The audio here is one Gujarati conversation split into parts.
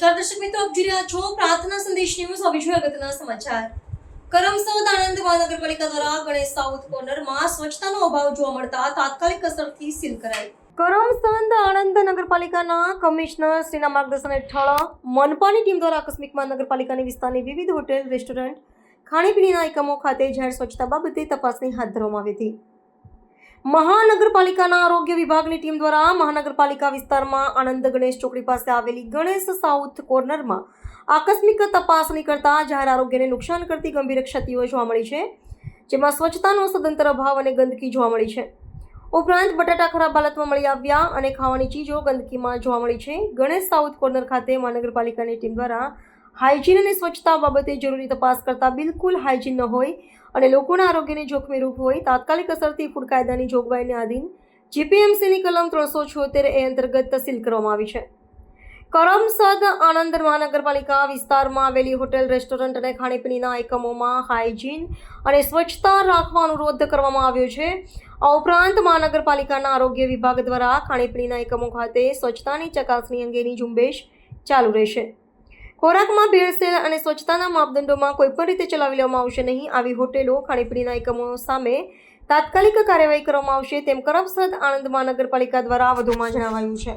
નમસ્કાર દર્શક મિત્રો, આપ જોઈ રહ્યા છો પ્રાર્થના સંદેશ ન્યૂઝ. હવે જોઈએ અગત્યના સમાચાર. કરમસદ આણંદ મહાનગરપાલિકા દ્વારા ગણેશ સાઉથ કોર્નરમાં સ્વચ્છતાનો અભાવ જોવા મળતા તાત્કાલિક અસરથી સીલ કરાઈ. કરમસદ આણંદ નગરપાલિકાના કમિશનર શ્રીના માર્ગદર્શન હેઠળ મનપાની ટીમ દ્વારા આકસ્મિક મહાનગરપાલિકાની વિસ્તારની વિવિધ હોટેલ, રેસ્ટોરન્ટ, ખાણીપીણીના એકમો ખાતે જાહેર સ્વચ્છતા બાબતે તપાસણી હાથ ધરવામાં આવી હતી. મહાનગરપાલિકાના આરોગ્ય વિભાગની ટીમ દ્વારા મહાનગરપાલિકા વિસ્તારમાં આનંદ ગણેશ ચોકડી પાસે આવેલી ગણેશ સાઉથ કોર્નરમાં આકસ્મિક તપાસણી કરતા જાહેર આરોગ્યને નુકસાન કરતી ગંભીર ક્ષતિઓ જોવા મળી છે, જેમાં સ્વચ્છતાનો સદંતર અભાવ અને ગંદકી જોવા મળી છે. ઉપરાંત બટાટા ખરાબ હાલતમાં મળી આવ્યા અને ખાવાની ચીજો ગંદકીમાં જોવા મળી છે. ગણેશ સાઉથ કોર્નર ખાતે મહાનગરપાલિકાની ટીમ દ્વારા હાઇજીન અને સ્વચ્છતા બાબતે જરૂરી તપાસ કરતા બિલકુલ હાઇજીન ન હોય અને લોકોના આરોગ્યને જોખમીરૂપ હોય તાત્કાલિક અસરથી ફૂડ કાયદાની જોગવાઈને આધીન જીપીએમસીની કલમ 376A અંતર્ગત સીલ કરવામાં આવી છે. કરમસદ આણંદ મહાનગરપાલિકા વિસ્તારમાં આવેલી હોટેલ, રેસ્ટોરન્ટ અને ખાણીપીણીના એકમોમાં હાઇજીન અને સ્વચ્છતા રાખવા અનુરોધ કરવામાં આવ્યો છે. આ ઉપરાંત મહાનગરપાલિકાના આરોગ્ય વિભાગ દ્વારા ખાણીપીણીના એકમો ખાતે સ્વચ્છતાની ચકાસણી અંગેની ઝુંબેશ ચાલુ રહેશે. ખોરાકમાં ભેળસેળ અને સ્વચ્છતાના માપદંડોમાં કોઈપણ રીતે ચલાવી લેવામાં આવશે નહીં. આવી હોટેલો, ખાણીપીણીના એકમો સામે તાત્કાલિક કાર્યવાહી કરવામાં આવશે તેમ કરમસદ આણંદ મહાનગરપાલિકા દ્વારા વધુમાં જણાવાયું છે.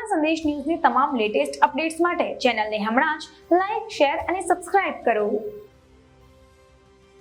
સંદેશ ન્યૂઝની તમામ લેટેસ્ટ અપડેટ્સ માટે ચેનલને હમણાં જ લાઈક, શેર અને સબસ્ક્રાઇબ કરો.